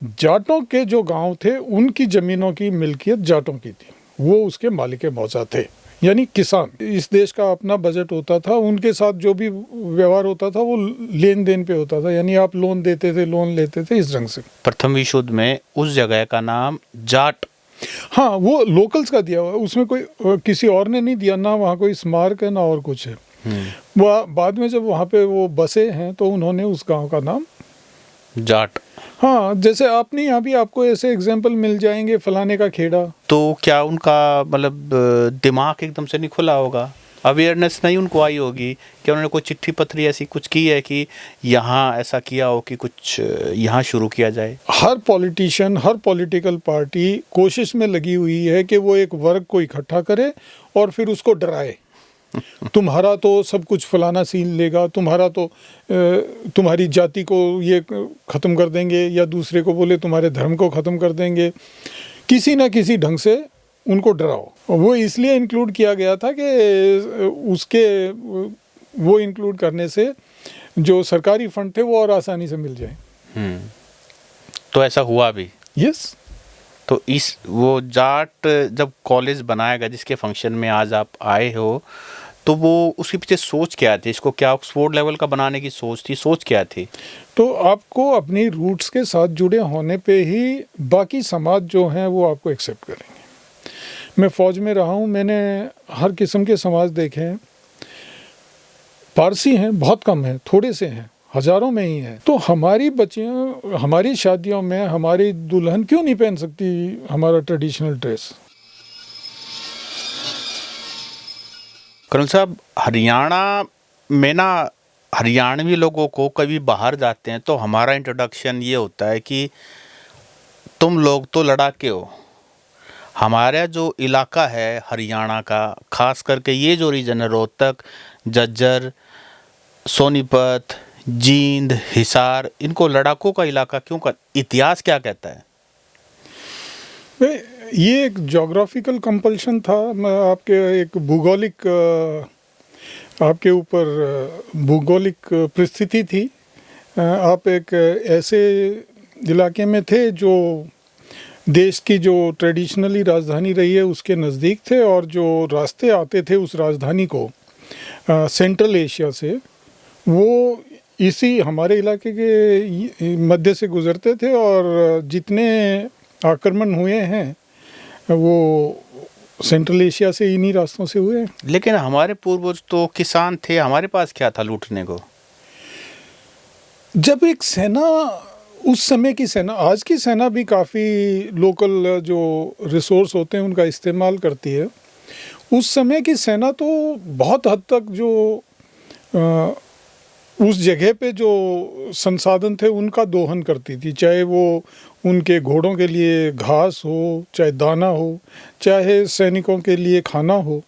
जाटों के जो गांव थे उनकी ज़मीनों की मिल्कियत जाटों की थी, वो उसके मालिक मौजा थे, यानी किसान। इस देश का अपना बजट होता था, उनके साथ जो भी व्यवहार होता था वो लेन देन पे होता था, यानी आप लोन देते थे, लोन लेते थे, इस ढंग से। प्रथम विश्व युद्ध में उस जगह का नाम जाट, हाँ, वो लोकल्स का दिया हुआ, उसमें कोई किसी और ने नहीं दिया, ना वहाँ कोई स्मारक है ना और कुछ है। वो बाद में जब वहाँ पे वो बसे हैं तो उन्होंने उस गांव का नाम जाट। हाँ, जैसे आपने यहाँ भी आपको ऐसे एग्जाम्पल मिल जाएंगे, फलाने का खेड़ा। तो क्या उनका मतलब दिमाग एकदम से नहीं खुला होगा, अवेयरनेस नहीं उनको आई होगी कि उन्होंने कोई चिट्ठी पत्री ऐसी कुछ की है कि यहाँ ऐसा किया हो कि कुछ यहाँ शुरू किया जाए? हर पॉलिटिशियन, हर पॉलिटिकल पार्टी कोशिश में लगी हुई है कि वो एक वर्ग को इकट्ठा करे और फिर उसको डराए। तुम्हारा तो सब कुछ फलाना सीन लेगा, तुम्हारा तो तुम्हारी जाति को ये ख़त्म कर देंगे, या दूसरे को बोले तुम्हारे धर्म को ख़त्म कर देंगे। किसी ना किसी ढंग से उनको डराओ। वो इसलिए इंक्लूड किया गया था कि उसके वो इंक्लूड करने से जो सरकारी फंड थे वो और आसानी से मिल जाए। तो ऐसा हुआ भी? यस। तो इस वो जाट जब कॉलेज बनाया गया जिसके फंक्शन में आज आप आए हो, तो वो उसके पीछे सोच क्या थी? इसको क्या ऑक्सफोर्ड लेवल का बनाने की सोच थी? सोच क्या थी? तो आपको अपनी रूट्स के साथ जुड़े होने पे ही बाकी समाज जो हैं वो आपको एक्सेप्ट करेंगे। मैं फ़ौज में रहा हूँ, मैंने हर किस्म के समाज देखे हैं। पारसी हैं, बहुत कम हैं, थोड़े से हैं, हज़ारों में ही हैं। तो हमारी बच्चियाँ हमारी शादियों में हमारी दुल्हन क्यों नहीं पहन सकती हमारा ट्रेडिशनल ड्रेस? कर्नल साहब, हरियाणा में ना हरियाणवी लोगों को कभी बाहर जाते हैं तो हमारा इंट्रोडक्शन ये होता है कि तुम लोग तो लड़ाके हो। हमारा जो इलाका है हरियाणा का, खास करके ये जो रीजन है रोहतक, झज्जर, सोनीपत, जींद, हिसार, इनको लड़ाकों का इलाका क्यों कर, इतिहास क्या कहता है? ये एक जोग्राफिकल कंपल्शन था। मैं आपके एक भूगोलिक आपके ऊपर भूगोलिक परिस्थिति थी। आप एक ऐसे इलाके में थे जो देश की जो ट्रेडिशनली राजधानी रही है उसके नज़दीक थे, और जो रास्ते आते थे उस राजधानी को सेंट्रल एशिया से, वो इसी हमारे इलाके के मध्य से गुज़रते थे, और जितने आक्रमण हुए हैं वो सेंट्रल एशिया से इन्हीं रास्तों से हुए। लेकिन हमारे पूर्वज तो किसान थे, हमारे पास क्या था लूटने को? जब एक सेना, उस समय की सेना, आज की सेना भी काफ़ी लोकल जो रिसोर्स होते हैं उनका इस्तेमाल करती है। उस समय की सेना तो बहुत हद तक जो उस जगह पे जो संसाधन थे उनका दोहन करती थी, चाहे वो उनके घोड़ों के लिए घास हो, चाहे दाना हो, चाहे सैनिकों के लिए खाना हो,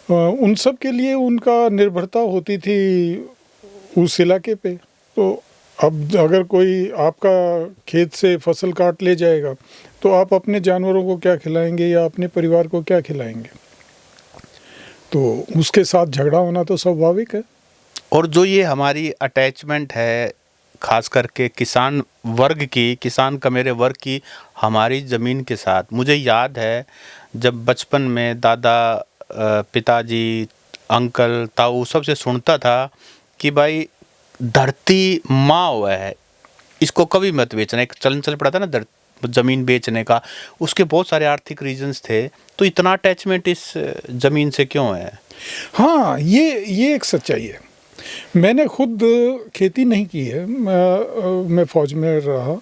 उन सब के लिए उनका निर्भरता होती थी उस इलाके पे। तो अब अगर कोई आपका खेत से फसल काट ले जाएगा तो आप अपने जानवरों को क्या खिलाएंगे या अपने परिवार को क्या खिलाएंगे? तो उसके साथ झगड़ा होना तो स्वाभाविक है। और जो ये हमारी अटैचमेंट है खास करके किसान वर्ग की, किसान का मेरे वर्ग की हमारी ज़मीन के साथ, मुझे याद है जब बचपन में दादा, पिताजी, अंकल, ताऊ सबसे सुनता था कि भाई धरती माँ हुआ है, इसको कभी मत बेचना। एक चलन चल पड़ा था ना ज़मीन बेचने का, उसके बहुत सारे आर्थिक रीजंस थे। तो इतना अटैचमेंट इस ज़मीन से क्यों है? हाँ, ये एक सच्चाई है। मैंने खुद खेती नहीं की है, मैं फ़ौज में रहा,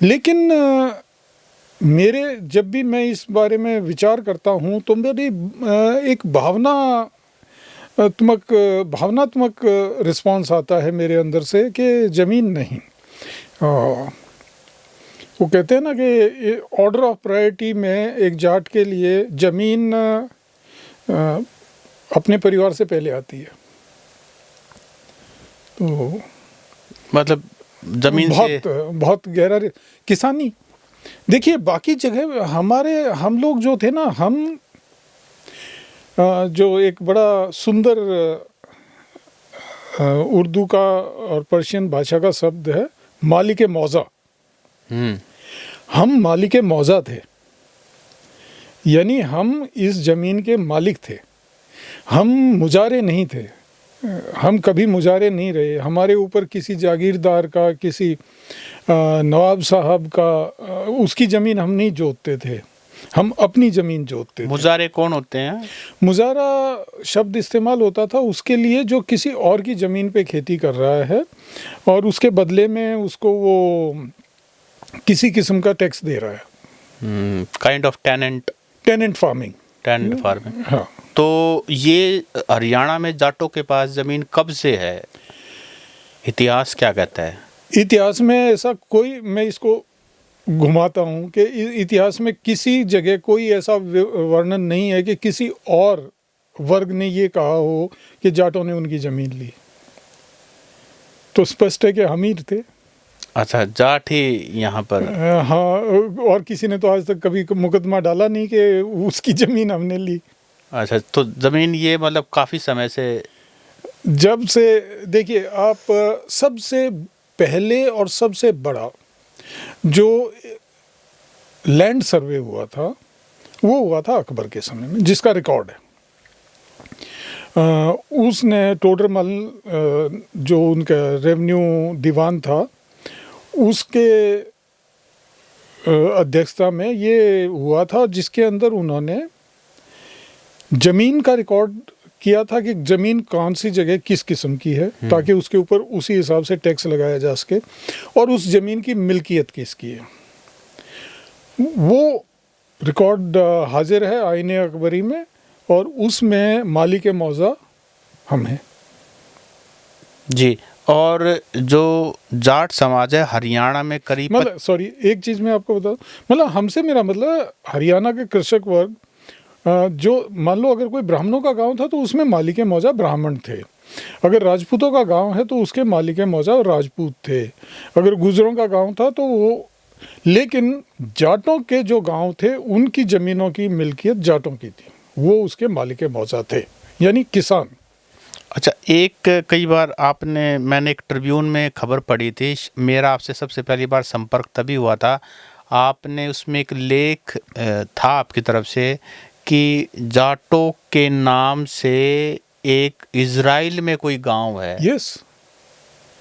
लेकिन मेरे जब भी मैं इस बारे में विचार करता हूँ तो मेरी एक भावनात्मक रिस्पांस आता है मेरे अंदर से कि ज़मीन नहीं। वो कहते हैं ना कि ऑर्डर ऑफ प्रायोरिटी में एक जाट के लिए ज़मीन अपने परिवार से पहले आती है। तो मतलब ज़मीन से बहुत गहरा किसानी। देखिए बाकी जगह हम लोग जो थे ना, हम जो एक बड़ा सुंदर उर्दू का और पर्शियन भाषा का शब्द है मालिक मौजा। हम मालिक मौजा थे, यानी हम इस ज़मीन के मालिक थे, हम मुजारे नहीं थे, हम कभी मुजारे नहीं रहे। हमारे ऊपर किसी जागीरदार का, किसी नवाब साहब का उसकी ज़मीन हम नहीं जोतते थे, हम अपनी ज़मीन जोतते थे। मुजारे कौन होते हैं? मुजारा शब्द इस्तेमाल होता था उसके लिए जो किसी और की ज़मीन पे खेती कर रहा है और उसके बदले में उसको वो किसी किस्म का टैक्स दे रहा है। Kind of tenant farming. हाँ। तो ये हरियाणा में जाटों के पास ज़मीन कब से है? इतिहास क्या कहता है? इतिहास में ऐसा कोई, मैं इसको घुमाता हूँ कि इतिहास में किसी जगह कोई ऐसा वर्णन नहीं है कि किसी और वर्ग ने ये कहा हो कि जाटों ने उनकी ज़मीन ली। तो स्पष्ट है कि अमीर थे। अच्छा, जाट ही यहाँ पर। हाँ, और किसी ने तो आज तक कभी मुकदमा डाला नहीं कि उसकी ज़मीन हमने ली। अच्छा, तो ज़मीन ये मतलब काफ़ी समय से, जब से देखिए आप, सबसे पहले और सबसे बड़ा जो लैंड सर्वे हुआ था वो हुआ था अकबर के समय में, जिसका रिकॉर्ड है। उसने टोडरमल जो उनका रेवेन्यू दीवान था उसके अध्यक्षता में ये हुआ था, जिसके अंदर उन्होंने ज़मीन का रिकॉर्ड किया था कि ज़मीन कौन सी जगह किस किस्म की है, ताकि उसके ऊपर उसी हिसाब से टैक्स लगाया जा सके, और उस ज़मीन की मिल्कियत किसकी है। वो रिकॉर्ड हाजिर है आईने अकबरी में, और उसमें मालिक मौजा हम हैं। जी। और जो जाट समाज है हरियाणा में करीब, मतलब सॉरी, एक चीज़ मैं आपको बता दूं, मतलब हमसे मेरा मतलब हरियाणा के कृषक वर्ग, जो मान लो अगर कोई ब्राह्मणों का गांव था तो उसमें मालिक मौजा ब्राह्मण थे, अगर राजपूतों का गांव है तो उसके मालिक मौजा राजपूत थे, अगर गुजरों का गांव था तो वो, लेकिन जाटों के जो गांव थे उनकी ज़मीनों की मिल्कियत जाटों की थी, वो उसके मालिक मौजा थे, यानी किसान। अच्छा, एक कई बार मैंने एक ट्रिब्यून में खबर पढ़ी थी, मेरा आपसे सबसे पहली बार संपर्क तभी हुआ था, आपने उसमें एक लेख था आपकी तरफ से कि जाटों के नाम से एक इजराइल में कोई गांव है। यस।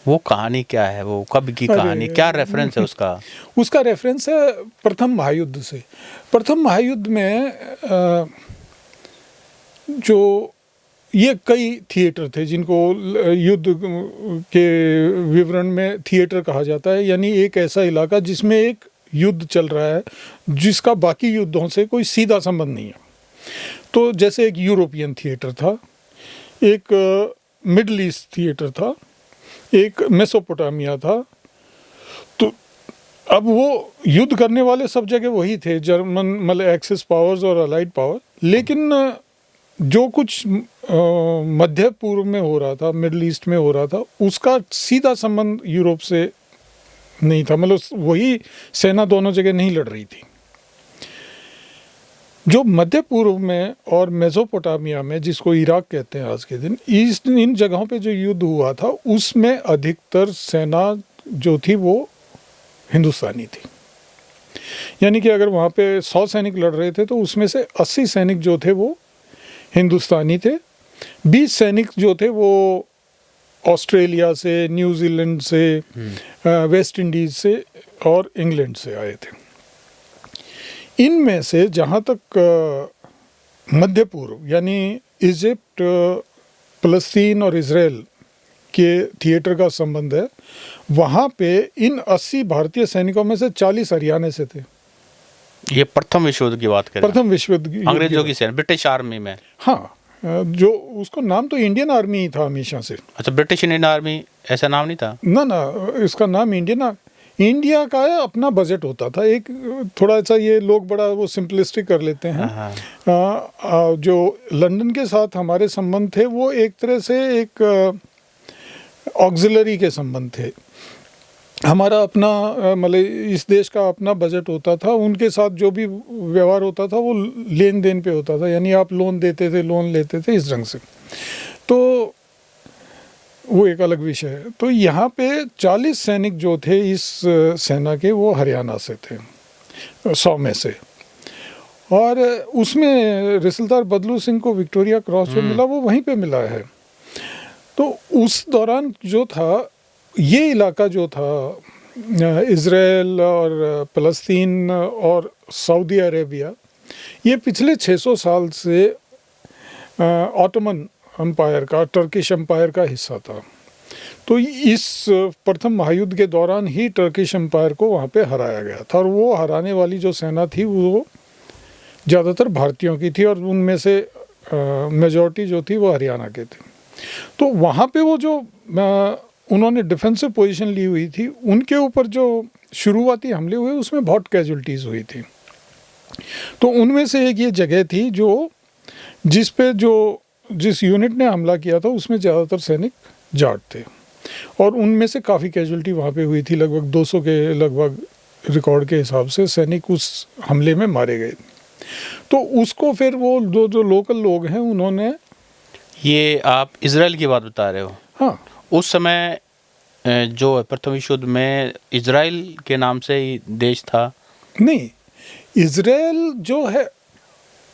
वो कहानी क्या है? वो कब की कहानी, क्या रेफरेंस है उसका? उसका रेफरेंस है प्रथम महायुद्ध से। प्रथम महायुद्ध में जो ये कई थिएटर थे जिनको युद्ध के विवरण में थिएटर कहा जाता है, यानी एक ऐसा इलाका जिसमें एक युद्ध चल रहा है जिसका बाकी युद्धों से कोई सीधा संबंध नहीं है। तो जैसे एक यूरोपियन थिएटर था, एक मिडल ईस्ट थिएटर था, एक मेसोपोटामिया था। तो अब वो युद्ध करने वाले सब जगह वही थे, जर्मन मतलब एक्सिस पावर्स और अलाइड पावर, लेकिन जो कुछ मध्य पूर्व में हो रहा था, मिडल ईस्ट में हो रहा था, उसका सीधा संबंध यूरोप से नहीं था, मतलब वही सेना दोनों जगह नहीं लड़ रही थी। जो मध्य पूर्व में और मेसोपोटामिया में, जिसको इराक कहते हैं आज के दिन, इन जगहों पे जो युद्ध हुआ था उसमें अधिकतर सेना जो थी वो हिंदुस्तानी थी, यानी कि अगर वहाँ पे 100 सैनिक लड़ रहे थे तो उसमें से 80 सैनिक जो थे वो हिंदुस्तानी थे, 20 सैनिक जो थे वो ऑस्ट्रेलिया से, न्यूजीलैंड से, वेस्ट इंडीज़ से और इंग्लैंड से आए थे। इनमें से जहाँ तक मध्य पूर्व यानी इजिप्ट, फ़लस्तीन और इज़राइल के थिएटर का संबंध है, वहाँ पे इन 80 भारतीय सैनिकों में से 40 हरियाणा से थे। ये प्रथम विश्व युद्ध की बात करें? प्रथम विश्व युद्ध, अंग्रेजों की सेना, ब्रिटिश आर्मी में। हाँ, जो उसको नाम तो इंडियन आर्मी ही था हमेशा से। अच्छा, ब्रिटिश इंडियन आर्मी ऐसा नाम नहीं था? ना, इसका नाम इंडिया का अपना बजट होता था। एक थोड़ा सा ये लोग बड़ा वो सिंपलिस्टिक कर लेते हैं। जो लंदन के साथ हमारे संबंध थे वो एक तरह से एक ऑक्सिलरी के संबंध थे। हमारा अपना मतलब इस देश का अपना बजट होता था, उनके साथ जो भी व्यवहार होता था वो लेन देन पे होता था, यानी आप लोन देते थे, लोन लेते थे, इस ढंग से। तो वो एक अलग विषय है। तो यहाँ पे 40 सैनिक जो थे इस सेना के, वो हरियाणा से थे, 100 में से। और उसमें रिसलदार बदलू सिंह को विक्टोरिया क्रॉस जो मिला वो वहीं पे मिला है। तो उस दौरान जो था, ये इलाका जो था इज़राइल और फ़लस्तीन और सऊदी अरेबिया, ये पिछले 600 साल से ऑटोमन एम्पायर का, टर्किश एम्पायर का हिस्सा था। तो इस प्रथम महायुद्ध के दौरान ही टर्किश एम्पायर को वहाँ पे हराया गया था, और वो हराने वाली जो सेना थी वो ज़्यादातर भारतीयों की थी, और उनमें से मेजॉरिटी जो थी वो हरियाणा के थे। तो वहाँ पे वो जो उन्होंने डिफेंसिव पोजीशन ली हुई थी, उनके ऊपर जो शुरुआती हमले हुए उसमें बहुत कैजुअल्टीज़ हुई थी। तो उनमें से एक ये जगह थी जो जिस यूनिट ने हमला किया था उसमें ज़्यादातर सैनिक जाट थे, और उनमें से काफ़ी कैजुअल्टी वहाँ पे हुई थी। लगभग 200 के लगभग रिकॉर्ड के हिसाब से सैनिक उस हमले में मारे गए। तो उसको फिर वो जो लोकल लोग हैं उन्होंने, ये आप इजराइल की बात बता रहे हो? हाँ, उस समय जो प्रथम विश्व युद्ध में इजराइल के नाम से ही देश था? नहीं, इज़राइल जो है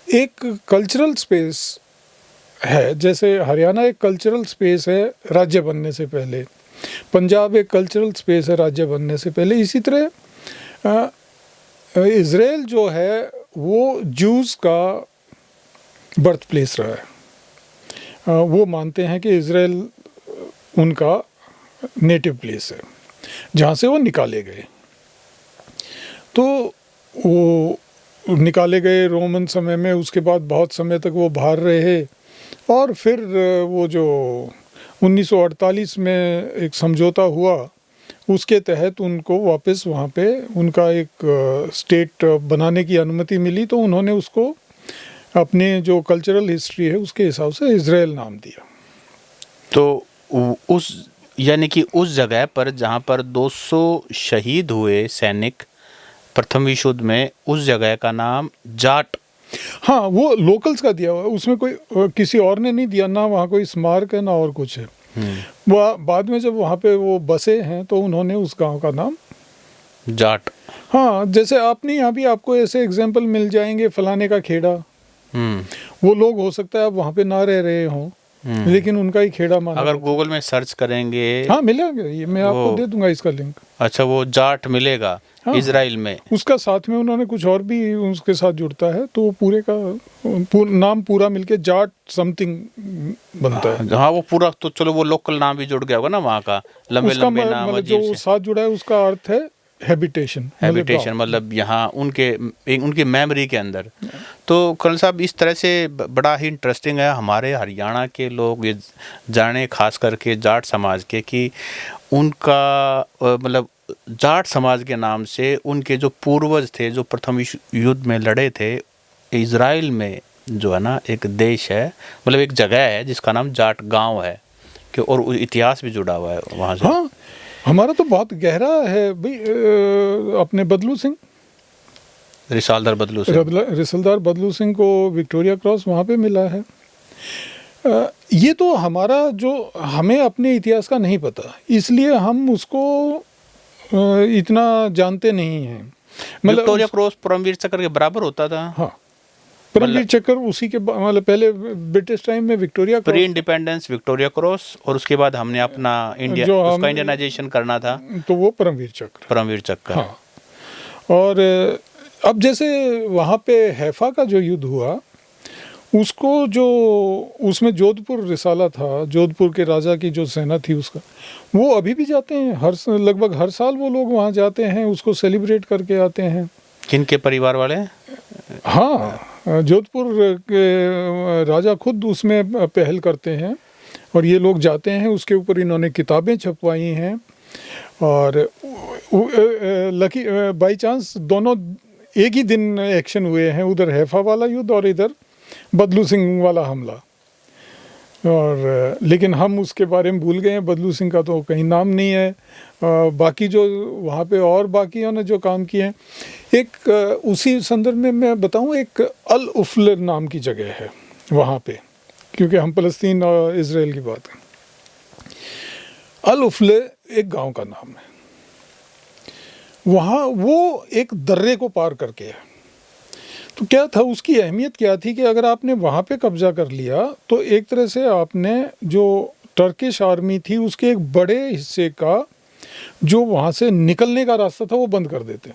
एक कल्चरल स्पेस है, जैसे हरियाणा एक कल्चरल स्पेस है राज्य बनने से पहले, पंजाब एक कल्चरल स्पेस है राज्य बनने से पहले, इसी तरह इज़राइल जो है वो जूस का बर्थ प्लेस रहा है। वो मानते हैं कि इज़राइल उनका नेटिव प्लेस है जहाँ से वो निकाले गए। तो वो निकाले गए रोमन समय में, उसके बाद बहुत समय तक वो बाहर रहे, और फिर वो जो 1948 में एक समझौता हुआ उसके तहत उनको वापस वहाँ पे उनका एक स्टेट बनाने की अनुमति मिली। तो उन्होंने उसको अपने जो कल्चरल हिस्ट्री है उसके हिसाब से इज़राइल नाम दिया। तो उस यानी कि उस जगह पर जहाँ पर 200 शहीद हुए सैनिक प्रथम विश्व युद्ध में, उस जगह का नाम जाट? हाँ, वो लोकल्स का दिया हुआ, उसमें कोई किसी और ने नहीं दिया, ना वहाँ कोई स्मारक है ना और कुछ है। वो बाद में जब वहाँ पे वो बसे हैं तो उन्होंने उस गांव का नाम जाट। हाँ, जैसे आपने यहाँ भी आपको ऐसे एग्जाम्पल मिल जाएंगे, फलाने का खेड़ा। वो लोग हो सकता है आप वहाँ पे ना रह रहे हों, लेकिन उनका ही खेड़ा माना। अगर गूगल में सर्च करेंगे, हाँ मिलेगा, ये मैं आपको दे दूंगा इसका लिंक। अच्छा, वो जाट मिलेगा। हाँ, इजराइल में उसका साथ में उन्होंने कुछ और भी उसके साथ जुड़ता है, तो पूरे का नाम पूरा मिलके जाट समथिंग बनता है। हाँ, वो पूरा तो चलो वो लोकल नाम भी जुड़ गया होगा ना वहाँ का, लंबे लंबे नाम जो साथ जुड़ा है उसका अर्थ है हैबिटेशन। मतलब यहाँ उनकी मेमोरी के अंदर। तो कर्नल साहब, इस तरह से बड़ा ही इंटरेस्टिंग है हमारे हरियाणा के लोग ये जाने, खास करके जाट समाज के, कि उनका मतलब जाट समाज के नाम से उनके जो पूर्वज थे जो प्रथम विश्व युद्ध में लड़े थे, इजराइल में जो है ना एक देश है, मतलब एक जगह है जिसका नाम जाट गांव है, कि और इतिहास भी जुड़ा हुआ है वहाँ से। हाँ, हमारा तो बहुत गहरा है भाई। अपने बदलू सिंह, रिसलदार बदलू सिंह को विक्टोरिया क्रॉस वहाँ पे मिला है। ये तो हमारा जो, हमें अपने इतिहास का नहीं पता, इसलिए हम उसको इतना जानते नहीं हैं। मतलब विक्टोरिया क्रॉस परमवीर चक्र के बराबर होता था। हाँ, परमवीर चक्र उसी के मतलब पहले ब्रिटिश टाइम में Victoria cross, pre independence Victoria cross, और उसके बाद हमने अपना इंडिया उसका इंडियनाइजेशन करना था, तो वो परमवीर चक्र। हाँ, और अब जैसे वहाँ पे हैफा का जो युद्ध हुआ, उसको जो उसमें जोधपुर रिसाला था, जोधपुर के राजा की जो सेना थी उसका, वो अभी भी जाते हैं, लगभग हर साल वो लोग वहाँ जाते हैं, उसको सेलिब्रेट करके आते हैं। किनके परिवार वाले? हाँ, जोधपुर के राजा खुद उसमें पहल करते हैं, और ये लोग जाते हैं। उसके ऊपर इन्होंने किताबें छपवाई हैं, और लकी बाई चांस दोनों एक ही दिन एक्शन हुए हैं, उधर हैफा वाला युद्ध और इधर बदलू सिंह वाला हमला। और लेकिन हम उसके बारे में भूल गए हैं, बदलू सिंह का तो कहीं नाम नहीं है। बाकी जो वहाँ पे और बाकियों ने जो काम किए हैं, एक उसी संदर्भ में मैं बताऊँ, एक अल उफलर नाम की जगह है वहाँ पे, क्योंकि हम फ़लस्तीन और इज़राइल की बात करें। अल उफले एक गांव का नाम है। वहाँ वो एक दर्रे को पार करके है। तो क्या था, उसकी अहमियत क्या थी कि अगर आपने वहाँ पे कब्जा कर लिया तो एक तरह से आपने जो टर्किश आर्मी थी उसके एक बड़े हिस्से का जो वहाँ से निकलने का रास्ता था वो बंद कर देते।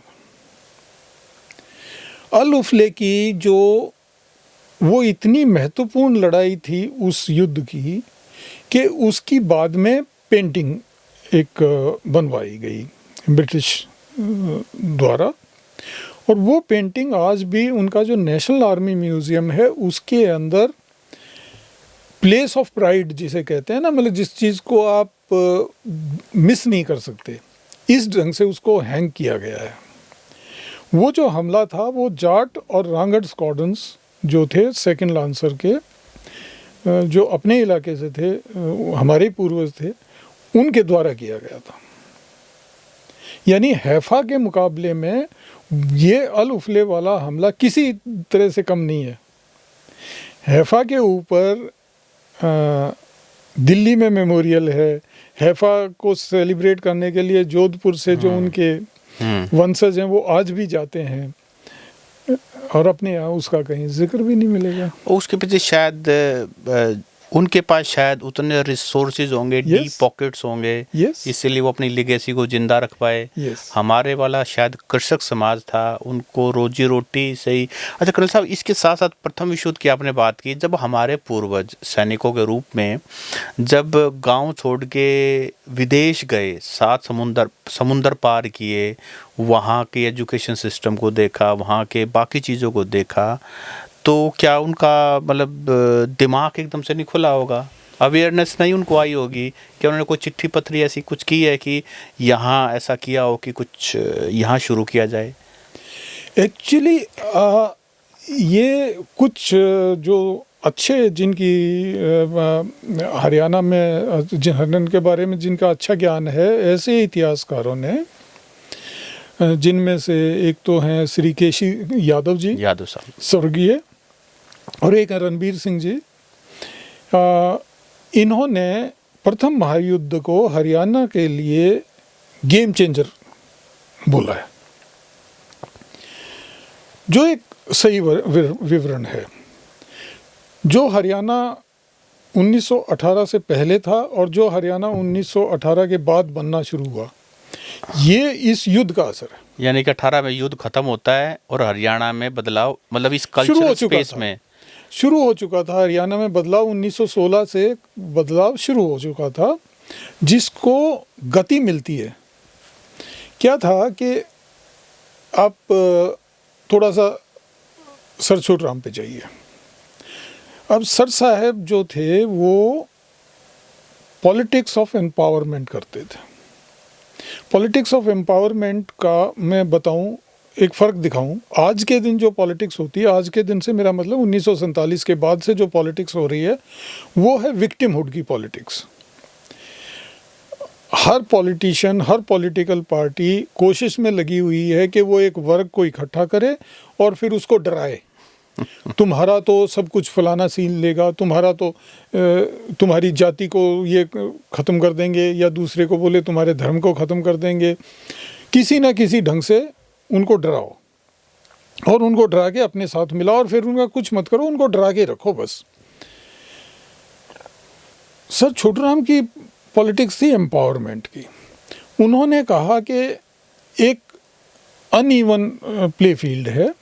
अल उफले की जो वो इतनी महत्वपूर्ण लड़ाई थी उस युद्ध की कि उसकी बाद में पेंटिंग एक बनवाई गई ब्रिटिश द्वारा, और वो पेंटिंग आज भी उनका जो नेशनल आर्मी म्यूज़ियम है उसके अंदर प्लेस ऑफ प्राइड जिसे कहते हैं ना, मतलब जिस चीज़ को आप मिस नहीं कर सकते, इस ढंग से उसको हैंग किया गया है। वो जो हमला था वो जाट और रांगड़ स्क्वाड्रंस जो थे सेकंड लांसर के, जो अपने इलाके से थे, हमारे पूर्वज थे, उनके द्वारा किया गया था। यानी हैफा के मुकाबले में ये अल उफले वाला हमला किसी तरह से कम नहीं है। हैफा के ऊपर दिल्ली में मेमोरियल है। हैफा को सेलिब्रेट करने के लिए जोधपुर से जो उनके वंशज हैं वो आज भी जाते हैं, और अपने यहाँ उसका कहीं जिक्र भी नहीं मिलेगा। उसके पीछे शायद उनके पास शायद उतने रिसोर्सेज होंगे, डीप पॉकेट्स होंगे, इसीलिए वो अपनी लेगेसी को जिंदा रख पाए। हमारे वाला शायद कृषक समाज था, उनको रोजी रोटी से ही। अच्छा कर्नल साहब, इसके साथ साथ प्रथम विश्व युद्ध की आपने बात की, जब हमारे पूर्वज सैनिकों के रूप में जब गांव छोड़ के विदेश गए, 7 समुंदर पार किए, वहाँ के एजुकेशन सिस्टम को देखा, वहाँ के बाकी चीज़ों को देखा, तो क्या उनका मतलब दिमाग एकदम से नहीं खुला होगा? अवेयरनेस नहीं उनको आई होगी कि उन्होंने कोई चिट्ठी पत्री ऐसी कुछ की है कि यहाँ ऐसा किया हो कि कुछ यहाँ शुरू किया जाए? एक्चुअली ये कुछ जो अच्छे जिनकी हरियाणा में हरियाणा के बारे में जिनका अच्छा ज्ञान है, ऐसे इतिहासकारों ने, जिनमें से एक तो हैं श्री केशी यादव जी, यादव साहब स्वर्गीय, और एक रणबीर सिंह जी। इन्होंने प्रथम महायुद्ध को हरियाणा के लिए गेम चेंजर बोला है, जो एक सही विवरण है। जो हरियाणा 1918 से पहले था और जो हरियाणा 1918 के बाद बनना शुरू हुआ, ये इस युद्ध का असर है। यानी कि 18 में युद्ध खत्म होता है और हरियाणा में बदलाव, मतलब इस कल्चरल स्पेस में शुरू हो चुका था। हरियाणा में बदलाव 1916 से बदलाव शुरू हो चुका था, जिसको गति मिलती है। क्या था कि आप थोड़ा सा सर छोटराम पे जाइए। अब सर साहब जो थे वो पॉलिटिक्स ऑफ एम्पावरमेंट करते थे। पॉलिटिक्स ऑफ एम्पावरमेंट का मैं बताऊं, एक फ़र्क दिखाऊं। आज के दिन जो पॉलिटिक्स होती है, आज के दिन से मेरा मतलब 1947 के बाद से जो पॉलिटिक्स हो रही है, वो है विक्टिमहुड की पॉलिटिक्स। हर पॉलिटिशियन, हर पॉलिटिकल पार्टी कोशिश में लगी हुई है कि वो एक वर्ग को इकट्ठा करे और फिर उसको डराए। तुम्हारा तो सब कुछ फलाना सीन लेगा, तुम्हारा तो तुम्हारी जाति को ये ख़त्म कर देंगे, या दूसरे को बोले तुम्हारे धर्म को ख़त्म कर देंगे। किसी ना किसी ढंग से उनको डराओ और उनको डरा के अपने साथ मिलाओ, और फिर उनका कुछ मत करो, उनको डरा के रखो बस। सर छोटूराम की पॉलिटिक्स थी एम्पावरमेंट की। उन्होंने कहा कि एक अनइवन प्ले फील्ड है,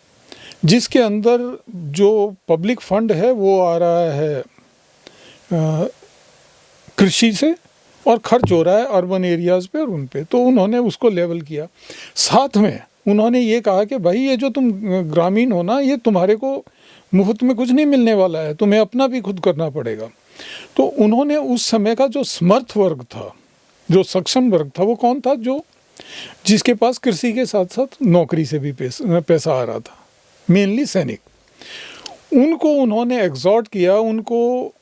जिसके अंदर जो पब्लिक फंड है वो आ रहा है कृषि से, और खर्च हो रहा है अर्बन एरियाज़ पे और उन पे। तो उन्होंने उसको लेवल किया। साथ में उन्होंने ये कहा कि भाई ये जो तुम ग्रामीण हो ना, ये तुम्हारे को मुफ्त में कुछ नहीं मिलने वाला है, तुम्हें अपना भी खुद करना पड़ेगा। तो उन्होंने उस समय का जो समर्थ वर्ग था, जो सक्षम वर्ग था, वो कौन था? जो जिसके पास कृषि के साथ साथ नौकरी से भी पैसा आ रहा था, मेनली सैनिक। उनको उन्होंने एग्जॉर्ट किया, उनको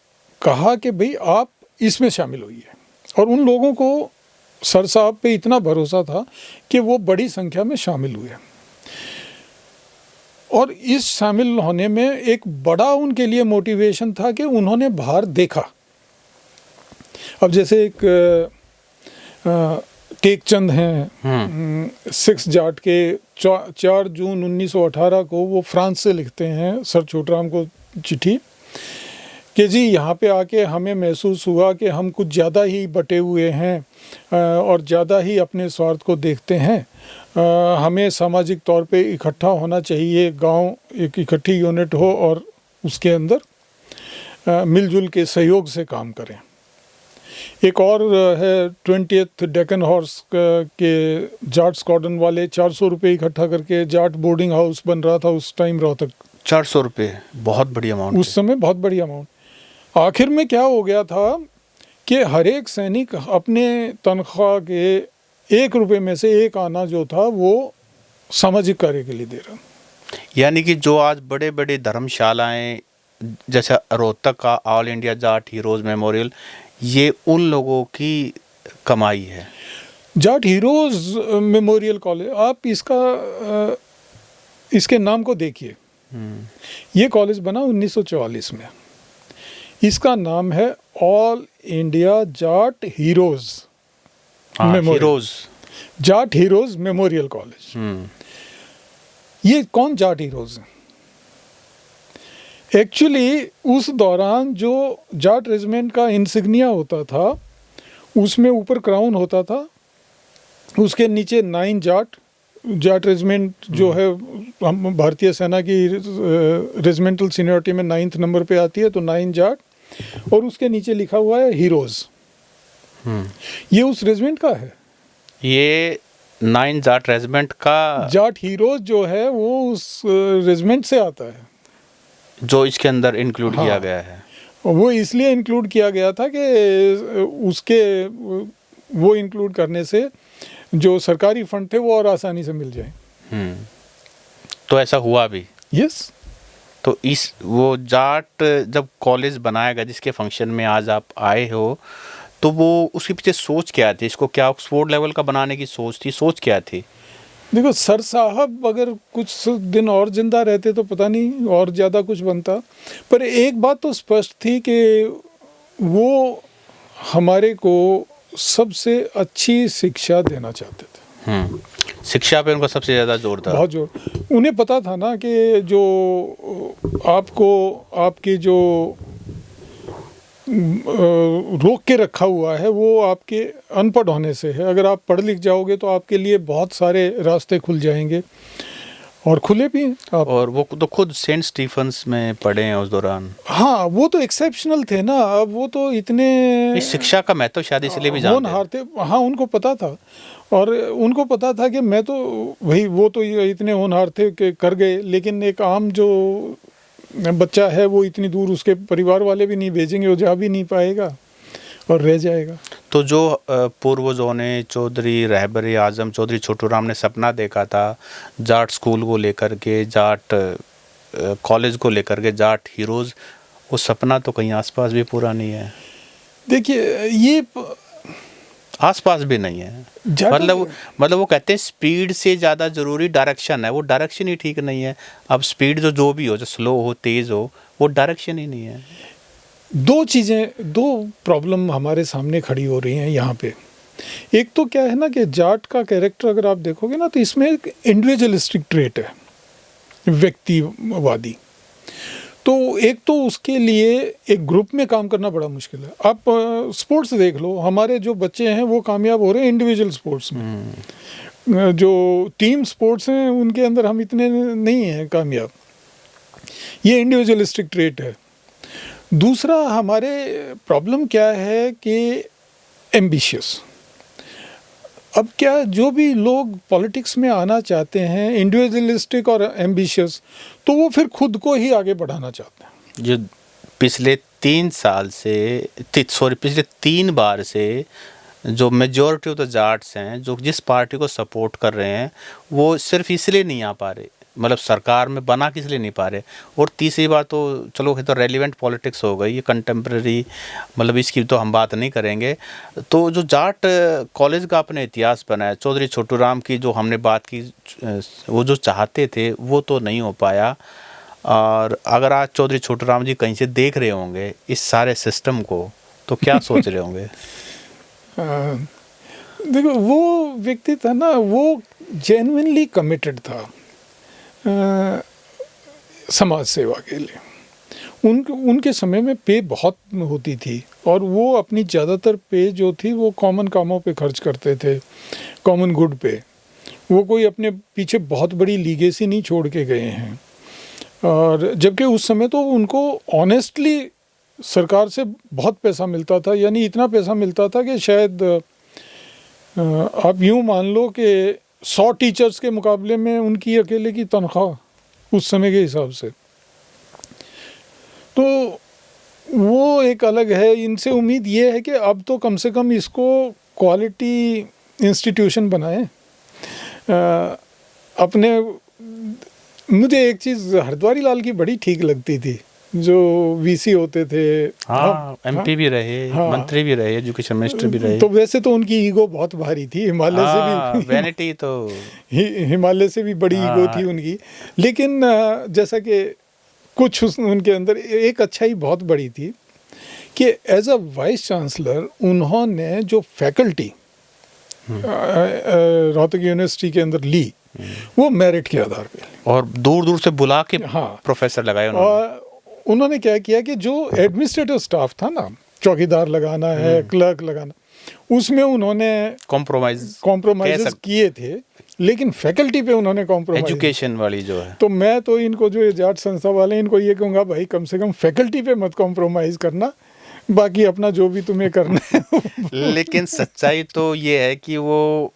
कहा कि भाई आप इसमें शामिल होइए। और उन लोगों को सर साहब पे इतना भरोसा था कि वो बड़ी संख्या में शामिल हुए। और इस शामिल होने में एक बड़ा उनके लिए मोटिवेशन था कि उन्होंने बाहर देखा। अब जैसे एक टेकचंद हैं, 6 जाट के 4 जून 1918 को वो फ्रांस से लिखते हैं सर छोटूराम को चिट्ठी कि जी यहाँ पे आके हमें महसूस हुआ कि हम कुछ ज़्यादा ही बटे हुए हैं और ज़्यादा ही अपने स्वार्थ को देखते हैं। हमें सामाजिक तौर पे इकट्ठा होना चाहिए, गांव एक इकट्ठी यूनिट हो और उसके अंदर मिलजुल के सहयोग से काम करें। एक और है 20th डेक्कन हॉर्स के जाट स्क्वाड्रन वाले 400 रुपये इकट्ठा करके जाट बोर्डिंग हाउस बन रहा था उस टाइम रोहतक। 400 रुपये बहुत बड़ी अमाउंट, उस समय बहुत बड़ी अमाउंट। आखिर में क्या हो गया था कि हर एक सैनिक अपने तनख्वाह के 1 रुपये में से 1 आना जो था वो सामाजिक कार्य के लिए दे रहा। यानी कि जो आज बड़े बड़े धर्मशालाएं जैसे रोहतक का all India Jat heroes memorial, ये उन लोगों की कमाई है। जाट हीरोज मेमोरियल कॉलेज, आप इसके नाम को देखिए। ये कॉलेज बना 1944 में। इसका नाम है all India Jat heroes memorial, Jat heroes memorial college. ये कौन जाट हीरोज हैं? एक्चुअली उस दौरान जो जाट रेजिमेंट का इंसिग्निया होता था उसमें ऊपर क्राउन होता था, उसके नीचे 9 जाट रेजिमेंट जो है हम भारतीय सेना की रेजिमेंटल सीनियरिटी में 9th नंबर पे आती है, तो 9 जाट, और उसके नीचे लिखा हुआ है हीरोज। ये उस रेजिमेंट का है। ये 9 जाट रेजिमेंट का जाट हीरोज जो है वो उस रेजिमेंट से आता है जो इसके अंदर इंक्लूड किया गया है। वो इसलिए इंक्लूड किया गया था कि उसके वो इंक्लूड करने से जो सरकारी फंड थे वो और आसानी से मिल जाए। तो ऐसा हुआ भी। यस। तो वो जाट जब कॉलेज बनाया गया जिसके फंक्शन में आज आप आए हो, तो वो उसके पीछे सोच क्या थी? इसको क्या ऑक्सफोर्ड लेवल का बनाने की सोच क्या थी? देखो सर साहब अगर कुछ दिन और जिंदा रहते तो पता नहीं और ज़्यादा कुछ बनता, पर एक बात तो स्पष्ट थी कि वो हमारे को सबसे अच्छी शिक्षा देना चाहते थे। शिक्षा पे उनका सबसे ज़्यादा जोर था। बहुत जोर। उन्हें पता था ना कि जो आपको आपकी जो रोक के रखा हुआ है वो आपके अनपढ़ होने से है। अगर आप पढ़ लिख जाओगे तो आपके लिए बहुत सारे रास्ते खुल जाएंगे, और खुले भी हैं आप। और वो तो खुद सेंट स्टीफन्स में पढ़े हैं उस दौरान। हाँ, वो तो एक्सेप्शनल थे ना। अब वो तो इतने इस शिक्षा का महत्व शायद इसलिए भी जानते थे। हाँ, उनको पता था, और उनको पता था कि मैं तो भाई वो तो इतने होनहार थे कि कर गए, लेकिन एक आम जो बच्चा है वो इतनी दूर उसके परिवार वाले भी नहीं भेजेंगे, वो जा भी नहीं पाएगा और रह जाएगा। तो जो पूर्वजों ने चौधरी रहबर आजम चौधरी छोटूराम ने सपना देखा था जाट स्कूल को लेकर के, जाट कॉलेज को लेकर के, जाट हीरोज़, वो सपना तो कहीं आसपास भी पूरा नहीं है। देखिए ये आसपास भी नहीं है। मतलब वो कहते हैं स्पीड से ज़्यादा ज़रूरी डायरेक्शन है। वो डायरेक्शन ही ठीक नहीं है। अब स्पीड जो भी हो, जो स्लो हो तेज़ हो, वो डायरेक्शन ही नहीं है। दो प्रॉब्लम हमारे सामने खड़ी हो रही हैं यहाँ पे। एक तो क्या है ना कि जाट का कैरेक्टर अगर आप देखोगे ना तो इसमें एक इंडिविजुअलिस्टिक ट्रेट है, व्यक्तिवादी। तो एक तो उसके लिए एक ग्रुप में काम करना बड़ा मुश्किल है। आप स्पोर्ट्स देख लो, हमारे जो बच्चे हैं वो कामयाब हो रहे हैं इंडिविजुअल स्पोर्ट्स में। जो टीम स्पोर्ट्स हैं उनके अंदर हम इतने नहीं हैं कामयाब। ये इंडिविजुअलिस्टिक ट्रेट है। दूसरा हमारे प्रॉब्लम क्या है कि एम्बिशियस। अब क्या जो भी लोग पॉलिटिक्स में आना चाहते हैं इंडिविजुअलिस्टिक और एम्बिशियस, तो वो फिर खुद को ही आगे बढ़ाना चाहते हैं। जो पिछले 3 बार से जो मेजॉरिटी ऑफ द जाट्स हैं जो जिस पार्टी को सपोर्ट कर रहे हैं वो सिर्फ इसलिए नहीं आ पा रहे, मतलब सरकार में बना किस लिए नहीं पा रहे। और तीसरी बार तो चलो ये तो रेलिवेंट पॉलिटिक्स हो गई, ये कंटेम्प्रेरी, मतलब इसकी तो हम बात नहीं करेंगे। तो जो जाट कॉलेज का अपने इतिहास बनाया, चौधरी छोटूराम की जो हमने बात की, वो जो चाहते थे वो तो नहीं हो पाया। और अगर आज चौधरी छोटूराम जी कहीं से देख रहे होंगे इस सारे सिस्टम को, तो क्या सोच रहे होंगे? देखो वो व्यक्ति था ना, वो जेन्युइनली कमिटेड था समाज सेवा के लिए। उनके समय में पे बहुत होती थी और वो अपनी ज़्यादातर पे जो थी वो कॉमन कामों पे खर्च करते थे, कॉमन गुड पे। वो कोई अपने पीछे बहुत बड़ी लीगेसी नहीं छोड़ के गए हैं। और जबकि उस समय तो उनको ऑनेस्टली सरकार से बहुत पैसा मिलता था, यानी इतना पैसा मिलता था कि शायद आप यूँ मान लो कि 100 टीचर्स के मुकाबले में उनकी अकेले की तनख्वाह उस समय के हिसाब से। तो वो एक अलग है। इनसे उम्मीद ये है कि अब तो कम से कम इसको क्वालिटी इंस्टीट्यूशन बनाएं। अपने मुझे एक चीज़ हरद्वारी लाल की बड़ी ठीक लगती थी, जो वीसी होते थे। हाँ, एमपी भी रहे, हाँ, मंत्री भी रहे, एजुकेशन मिनिस्टर भी रहे। तो वैसे तो उनकी ईगो बहुत भारी थी, हिमालय से भी वैनिटी तो हिमालय से भी बड़ी ईगो थी उनकी। लेकिन जैसा कि कुछ उनके अंदर एक अच्छाई बहुत बड़ी थी कि एज अ वाइस चांसलर उन्होंने जो फैकल्टी रोहतक यूनिवर्सिटी के अंदर ली वो मेरिट के आधार पे, और दूर दूर से बुला के हाँ, प्रोफेसर लगाए उन्होंने। और उन्होंने क्या किया कि जो एडमिनिस्ट्रेटिव स्टाफ था ना, चौकीदार लगाना है, क्लर्क लगाना, उसमें उन्होंने कॉम्प्रोमाइज किए थे, लेकिन फैकल्टी पे उन्होंने कॉम्प्रोमाइज, एजुकेशन वाली जो है। तो मैं तो इनको जो जाट संस्था वाले इनको ये कहूँगा, भाई कम से कम फैकल्टी पे मत कॉम्प्रोमाइज़ करना, बाकी अपना जो भी तुम्हें करना है। लेकिन सच्चाई तो ये है कि वो,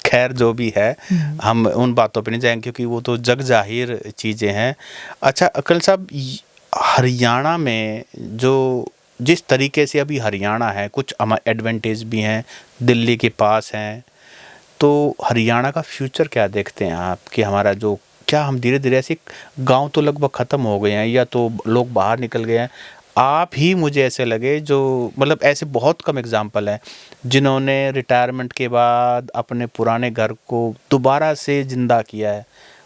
खैर जो भी है, हम उन बातों पे नहीं जाएंगे क्योंकि वो तो जग जाहिर चीज़ें हैं। अच्छा अकल साहब, हरियाणा में जो जिस तरीके से अभी हरियाणा है, कुछ एडवांटेज भी हैं, दिल्ली के पास हैं, तो हरियाणा का फ्यूचर क्या देखते हैं आप कि हमारा जो, क्या हम धीरे धीरे ऐसे, गांव तो लगभग ख़त्म हो गए हैं या तो लोग बाहर निकल गए हैं। आप ही मुझे ऐसे लगे जो, मतलब ऐसे बहुत कम एग्जांपल हैं जिन्होंने रिटायरमेंट के बाद अपने पुराने घर को दोबारा से ज़िंदा किया है,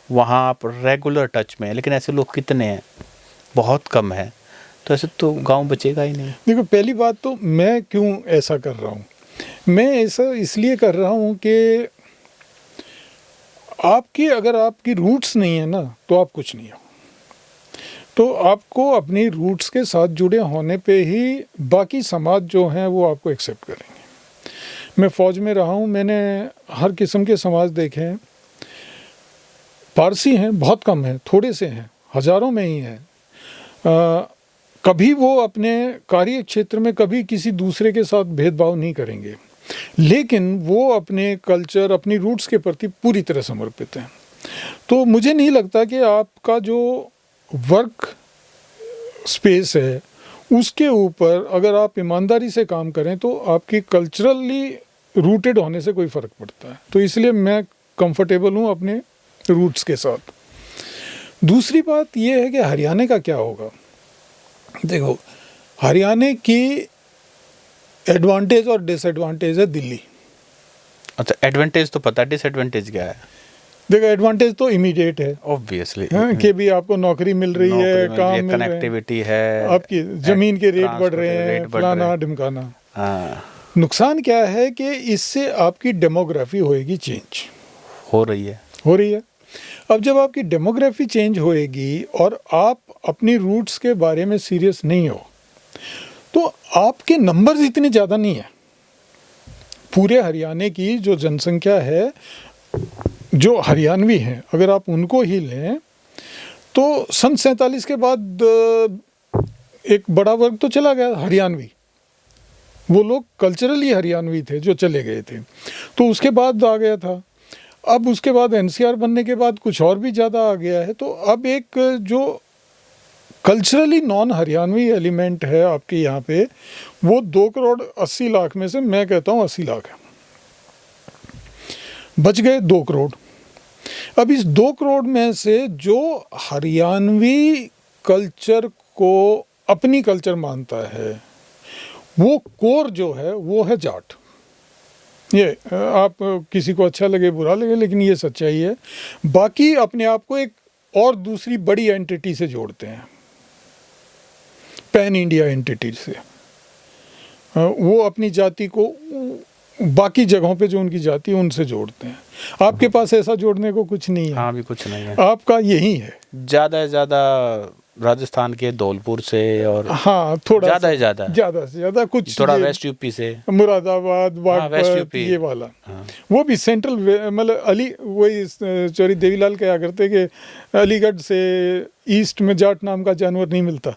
वहाँ आप रेगुलर टच में हैं, लेकिन ऐसे लोग कितने हैं? बहुत कम है। तो ऐसे तो गांव बचेगा ही नहीं। देखो, पहली बात तो मैं क्यों ऐसा कर रहा हूँ, मैं ऐसा इसलिए कर रहा हूँ कि आपकी अगर आपकी रूट्स नहीं है ना, तो आप कुछ नहीं हो। तो आपको अपनी रूट्स के साथ जुड़े होने पे ही बाकी समाज जो हैं वो आपको एक्सेप्ट करेंगे। मैं फ़ौज में रहा हूँ, मैंने हर किस्म के समाज देखे हैं। पारसी हैं, बहुत कम हैं, थोड़े से हैं, हज़ारों में ही हैं। कभी वो अपने कार्य क्षेत्र में कभी किसी दूसरे के साथ भेदभाव नहीं करेंगे, लेकिन वो अपने कल्चर, अपनी रूट्स के प्रति पूरी तरह समर्पित हैं। तो मुझे नहीं लगता कि आपका जो वर्क स्पेस है उसके ऊपर अगर आप ईमानदारी से काम करें तो आपकी कल्चरली रूटेड होने से कोई फ़र्क पड़ता है। तो इसलिए मैं कंफर्टेबल हूँ अपने रूट्स के साथ। दूसरी बात ये है कि हरियाणा का क्या होगा। देखो, हरियाणा की एडवांटेज और डिसएडवांटेज है दिल्ली। अच्छा, एडवांटेज तो पता है, डिसएडवांटेज क्या है? देखो, एडवांटेज तो इमीडिएट है, ऑब्वियसली, कि भी आपको नौकरी मिल रही है, काम मिल रहे हैं, कनेक्टिविटी है, आपकी ज़मीन के रेट बढ़ रहे हैं, फलाना ढिमकाना। नुकसान क्या है कि इससे आपकी डेमोग्राफी होएगी चेंज, हो रही है। अब जब आपकी डेमोग्राफी चेंज होएगी और आप अपनी रूट्स के बारे में सीरियस नहीं हो, तो आपके नंबर्स इतने ज़्यादा नहीं है। पूरे हरियाणा की जो जनसंख्या है, जो हरियाणवी हैं, अगर आप उनको ही लें तो सन 47 के बाद एक बड़ा वर्ग तो चला गया हरियाणवी। वो लोग कल्चरली हरियाणवी थे जो चले गए थे, तो उसके बाद आ गया था। अब उसके बाद एनसीआर बनने के बाद कुछ और भी ज़्यादा आ गया है। तो अब एक जो कल्चरली नॉन हरियाणवी एलिमेंट है आपके यहाँ पे, वो 2,80,00,000 में से मैं कहता हूँ 80 लाख है, बच गए 2 करोड़। अब इस 2 करोड़ में से जो हरियाणवी कल्चर को अपनी कल्चर मानता है, वो कोर जो है वो है जाट। ये आप किसी को अच्छा लगे बुरा लगे, लेकिन ये सच्चाई है। बाकी अपने आप को एक और दूसरी बड़ी एंटिटी से जोड़ते हैं, पैन इंडिया एंटिटी से। वो अपनी जाति को बाकी जगहों पे जो उनकी जाति है उनसे जोड़ते हैं। आपके पास ऐसा जोड़ने को कुछ नहीं है। हाँ, भी कुछ नहीं है। आपका यही है। ज़्यादा से ज़्यादा राजस्थान के धौलपुर से, और हाँ, थोड़ा ज़्यादा से ज़्यादा से ज़्यादा कुछ थोड़ा ये वेस्ट यूपी से, मुरादाबाद, वेस्ट बागपत, यूपी। ये वाला। हाँ। वो भी सेंट्रल मतलब वही चौरी देवीलाल कहा करते कि अलीगढ़ से ईस्ट में जाट नाम का जानवर नहीं मिलता।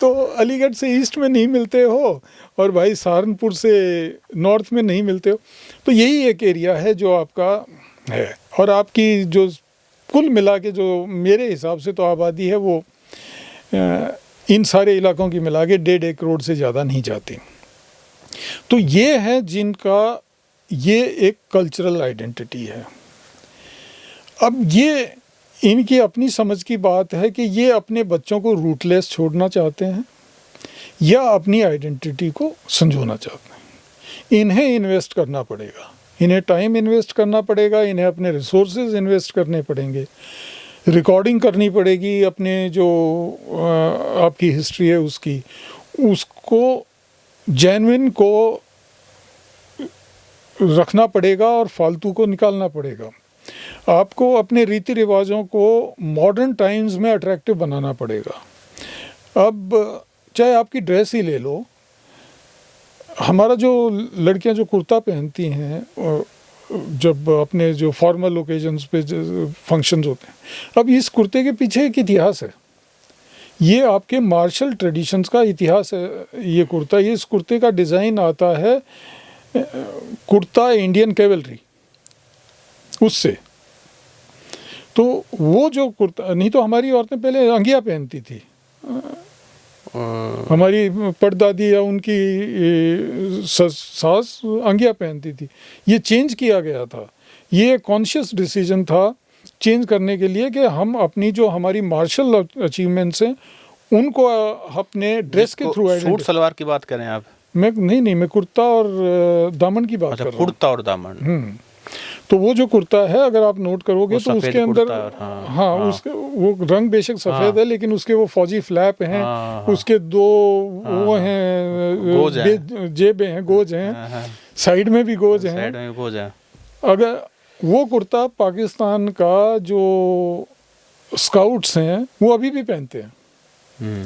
तो अलीगढ़ से ईस्ट में नहीं मिलते हो और भाई सहारनपुर से नॉर्थ में नहीं मिलते हो, तो यही एक एरिया है जो आपका है। और आपकी जो कुल मिला के जो मेरे हिसाब से तो आबादी है वो इन सारे इलाकों की मिला के 1.5 करोड़ से ज़्यादा नहीं जाती। तो ये है जिनका ये एक कल्चरल आइडेंटिटी है। अब ये इनकी अपनी समझ की बात है कि ये अपने बच्चों को रूटलेस छोड़ना चाहते हैं या अपनी आइडेंटिटी को संजोना चाहते हैं। इन्हें इन्वेस्ट करना पड़ेगा, इन्हें टाइम इन्वेस्ट करना पड़ेगा, इन्हें अपने रिसोर्सेज इन्वेस्ट करने पड़ेंगे, रिकॉर्डिंग करनी पड़ेगी अपने जो आपकी हिस्ट्री है उसको जेन्युइन को रखना पड़ेगा और फालतू को निकालना पड़ेगा। आपको अपने रीति रिवाजों को मॉडर्न टाइम्स में अट्रैक्टिव बनाना पड़ेगा। अब चाहे आपकी ड्रेस ही ले लो, हमारा जो लड़कियां जो कुर्ता पहनती हैं जब अपने जो फॉर्मल ओकेजन्स पे फंक्शंस होते हैं, अब इस कुर्ते के पीछे एक इतिहास है। ये आपके मार्शल ट्रेडिशंस का इतिहास है। ये कुर्ता, ये इस कुर्ते का डिज़ाइन आता है कुर्ता इंडियन कैवलरी उससे। तो वो जो कुर्ता, नहीं तो हमारी औरतें पहले अंगिया पहनती थी। हमारी परदादी या उनकी सास अंगिया पहनती थी। ये चेंज किया गया था। ये कॉन्शियस डिसीजन था चेंज करने के लिए कि हम अपनी जो हमारी मार्शल अचीवमेंट्स हैं उनको अपने ड्रेस के थ्रू। सूट सलवार की बात करें आप? मैं कुर्ता और दामन की बात कर रहा हूँ। कुर्ता और दामन। तो वो जो कुर्ता है अगर आप नोट करोगे तो उसके अंदर हाँ उसके वो रंग बेशक सफ़ेद है लेकिन उसके वो फौजी फ्लैप हैं, उसके दो वो हैं जेबें हैं, गोज हैं, साइड में भी गोज हैं। अगर वो कुर्ता पाकिस्तान का जो स्काउट्स हैं वो अभी भी पहनते हैं।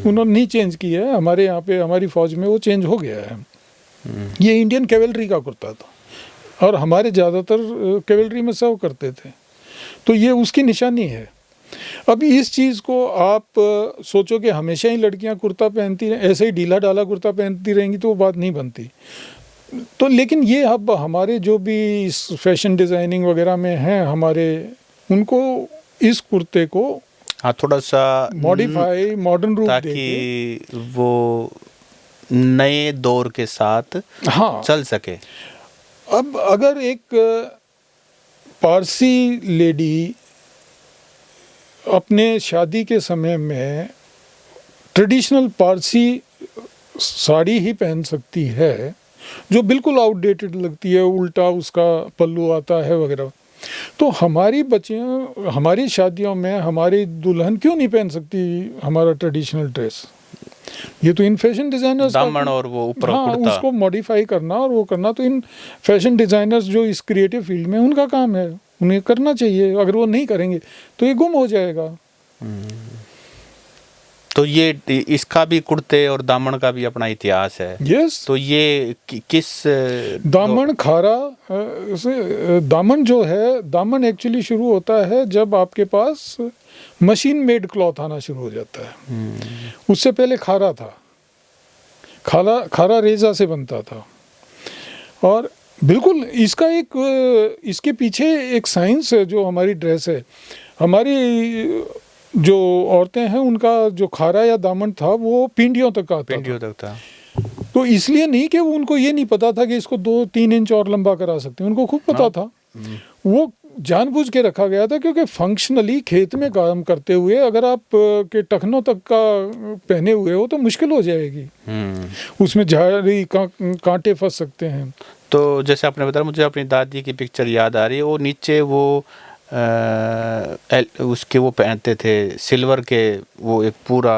उन्होंने नहीं चेंज किया है। हमारे यहाँ पे हमारी फ़ौज में वो चेंज हो गया है। ये इंडियन कैवलरी का कुर्ता था और हमारे ज़्यादातर कैवलरी में सर्व करते थे, तो ये उसकी निशानी है। अब इस चीज़ को आप सोचो कि हमेशा ही लड़कियां कुर्ता पहनती रहें, ऐसे ही ढीला ढाला कुर्ता पहनती रहेंगी तो वो बात नहीं बनती। तो लेकिन ये अब हमारे जो भी इस फैशन डिज़ाइनिंग वगैरह में हैं हमारे, उनको इस कुर्ते को थोड़ा सा मॉडिफाई मॉडर्न रूप ताकि वो नए दौर के साथ चल सके। अब अगर एक पारसी लेडी अपने शादी के समय में ट्रेडिशनल पारसी साड़ी ही पहन सकती है जो बिल्कुल आउटडेटेड लगती है, उल्टा उसका पल्लू आता है वगैरह, तो हमारी बच्चियाँ हमारी शादियों में हमारी दुल्हन क्यों नहीं पहन सकती हमारा ट्रेडिशनल ड्रेस? ये तो इन फैशन डिज़ाइनर्स दामन और वो ऊपर कुर्ता उसको मॉडिफाई करना और वो करना तो इन फैशन डिज़ाइनर्स जो इस क्रिएटिव फील्ड में उनका काम है, उन्हें करना चाहिए। अगर वो नहीं करेंगे तो ये गुम हो जाएगा। तो ये इसका भी कुर्ते और दामन का भी अपना इतिहास है। यस। तो ये किस दामन खारा दामन जो है, दामन एक्चुअली शुरू होता है जब आपके पास मशीन मेड क्लॉथ आना शुरू हो जाता है। उससे पहले खारा था। खारा रेजा से बनता था और बिल्कुल इसका एक इसके पीछे एक साइंस है। जो हमारी ड्रेस है, हमारी जो औरतें हैं उनका जो खारा या दामन था वो पिंडियों तक था। तो इसलिए नहीं कि उनको ये नहीं पता था कि इसको 2-3 इंच और लंबा करा सकते हैं, उनको खूब पता था। वो जानबूझ के रखा गया था क्योंकि फंक्शनली खेत में काम करते हुए अगर आप के टखनों तक का पहने हुए हो तो मुश्किल हो जाएगी, उसमें झाड़ी कांटे फंस सकते हैं। तो जैसे आपने बताया, मुझे अपनी दादी की पिक्चर याद आ रही है। वो नीचे वो उसके वो पहनते थे सिल्वर के, वो एक पूरा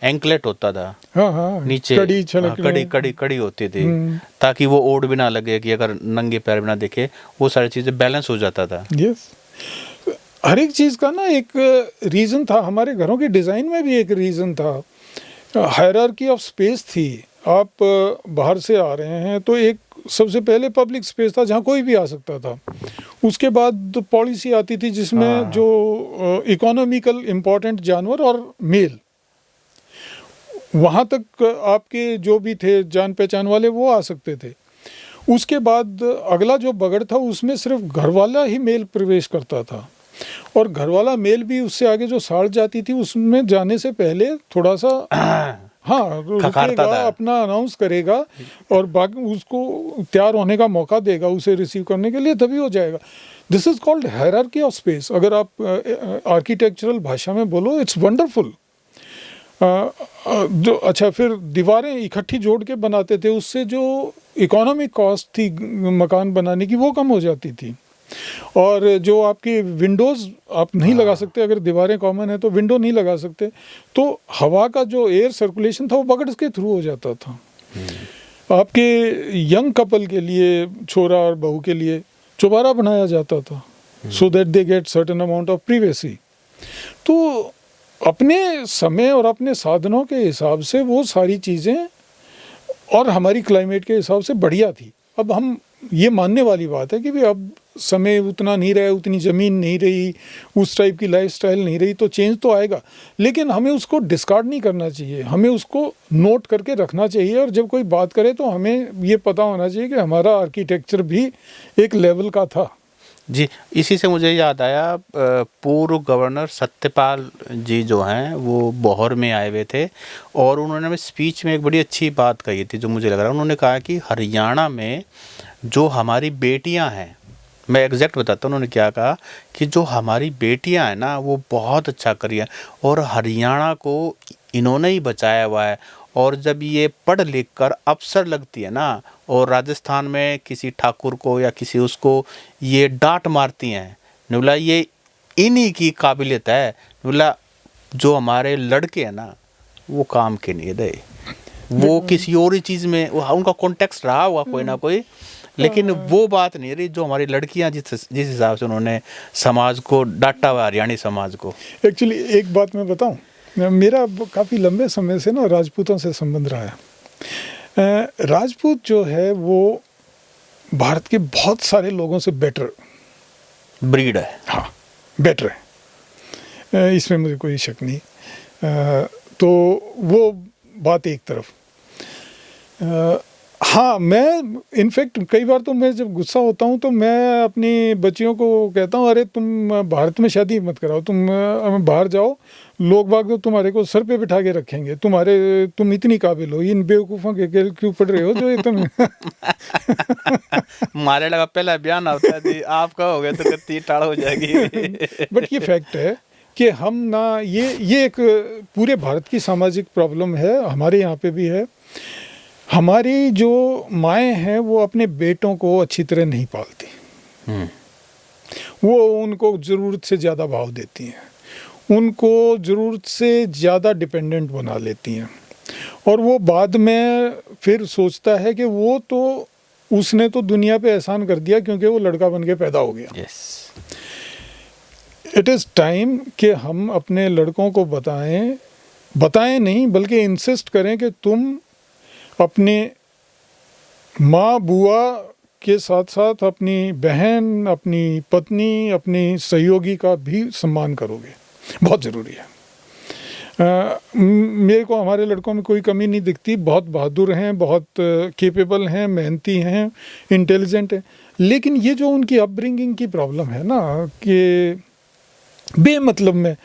एंकलेट होता था, हाँ हाँ, नीचे कड़ी छलक कड़ी कड़ी कड़ी होती थी, ताकि वो ओड भी ना लगे कि अगर नंगे पैर भी ना दिखे, वो सारी चीज़ें बैलेंस हो जाता था। यस, हर एक चीज़ का ना एक रीज़न था, हमारे घरों के डिज़ाइन में भी एक रीज़न था, हायरार्की ऑफ स्पेस थी। आप बाहर से आ रहे हैं तो एक सबसे पहले पब्लिक स्पेस था जहाँ कोई भी आ सकता था, उसके बाद पॉलिसी आती थी जिसमें जो इकोनॉमिकल इम्पोर्टेंट जानवर और मेल, वहाँ तक आपके जो भी थे जान पहचान वाले वो आ सकते थे। उसके बाद अगला जो बगड़ था उसमें सिर्फ घरवाला ही मेल प्रवेश करता था, और घरवाला मेल भी उससे आगे जो साड़ जाती थी उसमें जाने से पहले थोड़ा सा हाँ रुकेगा, अपना अनाउंस करेगा और बाकी उसको तैयार होने का मौका देगा उसे रिसीव करने के लिए, तभी हो जाएगा। This is called hierarchy of space. अगर आप आर्किटेक्चरल भाषा में बोलो, इट्स वंडरफुल। जो अच्छा, फिर दीवारें इकट्ठी जोड़ के बनाते थे, उससे जो इकोनॉमिक कॉस्ट थी मकान बनाने की वो कम हो जाती थी, और जो आपकी विंडोज़ आप नहीं लगा सकते, अगर दीवारें कॉमन है तो विंडो नहीं लगा सकते, तो हवा का जो एयर सर्कुलेशन था वो बगड़ के थ्रू हो जाता था। आपके यंग कपल के लिए, छोरा और बहू के लिए चौबारा बनाया जाता था, so that they get certain amount of privacy. तो अपने समय और अपने साधनों के हिसाब से वो सारी चीज़ें और हमारी क्लाइमेट के हिसाब से बढ़िया थी। अब हम ये मानने वाली बात है कि भाई अब समय उतना नहीं रहा, उतनी ज़मीन नहीं रही, उस टाइप की लाइफस्टाइल नहीं रही, तो चेंज तो आएगा, लेकिन हमें उसको डिस्कार्ड नहीं करना चाहिए, हमें उसको नोट करके रखना चाहिए। और जब कोई बात करे तो हमें ये पता होना चाहिए कि हमारा आर्किटेक्चर भी एक लेवल का था। जी, इसी से मुझे याद आया, पूर्व गवर्नर सत्यपाल जी जो हैं वो बौहर में आए हुए थे, और उन्होंने स्पीच में एक बड़ी अच्छी बात कही थी जो मुझे लग रहा है। उन्होंने कहा कि हरियाणा में जो हमारी बेटियां हैं, मैं एग्जैक्ट बताता हूँ, उन्होंने क्या कहा कि जो हमारी बेटियां हैं ना वो बहुत अच्छा करी है, और हरियाणा को इन्होंने ही बचाया हुआ है, और जब ये पढ़ लिख कर अफसर लगती है ना, और राजस्थान में किसी ठाकुर को या किसी उसको ये डांट मारती हैं, बोला ये इन्हीं की काबिलियत है, बोला जो हमारे लड़के हैं ना वो काम के नहीं रहे, वो किसी और ही चीज़ में उनका कॉन्टेक्स्ट रहा हुआ कोई ना कोई, लेकिन वो बात नहीं रही जो हमारी लड़कियां जिस हिसाब से उन्होंने समाज को डांटा हुआ, हरियाणी समाज को। एक्चुअली एक बात मैं बताऊं, मेरा काफ़ी लंबे समय से ना राजपूतों से संबंध रहा है। राजपूत जो है वो भारत के बहुत सारे लोगों से बेटर ब्रीड है, हाँ बेटर है, इसमें मुझे कोई शक नहीं। तो वो बात एक तरफ। हाँ, मैं इनफैक्ट कई बार तो मैं जब गुस्सा होता हूँ तो मैं अपनी बच्चियों को कहता हूँ, अरे तुम भारत में शादी मत कराओ, तुम बाहर जाओ, लोग बाग तो तुम्हारे को सर पे बिठा के रखेंगे, तुम इतनी काबिल हो, इन बेवकूफ़ों के क्यों पढ़ रहे हो जो ये तुम मारे लगा पहला बयान होता है जी, आपका हो गया तो कत्ती टाड़ हो जाएगी। बट ये फैक्ट है कि हम ना ये एक पूरे भारत की सामाजिक प्रॉब्लम है, हमारे यहाँ पे भी है। हमारी जो माएँ हैं वो अपने बेटों को अच्छी तरह नहीं पालती, वो उनको ज़रूरत से ज़्यादा भाव देती हैं, उनको ज़रूरत से ज़्यादा डिपेंडेंट बना लेती हैं, और वो बाद में फिर सोचता है कि वो तो उसने तो दुनिया पे एहसान कर दिया क्योंकि वो लड़का बन के पैदा हो गया। इट इज़ टाइम कि हम अपने लड़कों को बताएं नहीं बल्कि इंसिस्ट करें कि तुम अपने माँ बुआ के साथ साथ अपनी बहन, अपनी पत्नी, अपनी सहयोगी का भी सम्मान करोगे, बहुत ज़रूरी है। मेरे को हमारे लड़कों में कोई कमी नहीं दिखती, बहुत बहादुर हैं, बहुत कैपेबल हैं, मेहनती हैं, इंटेलिजेंट हैं, लेकिन ये जो उनकी अपब्रिंगिंग की प्रॉब्लम है ना कि बेमतलब में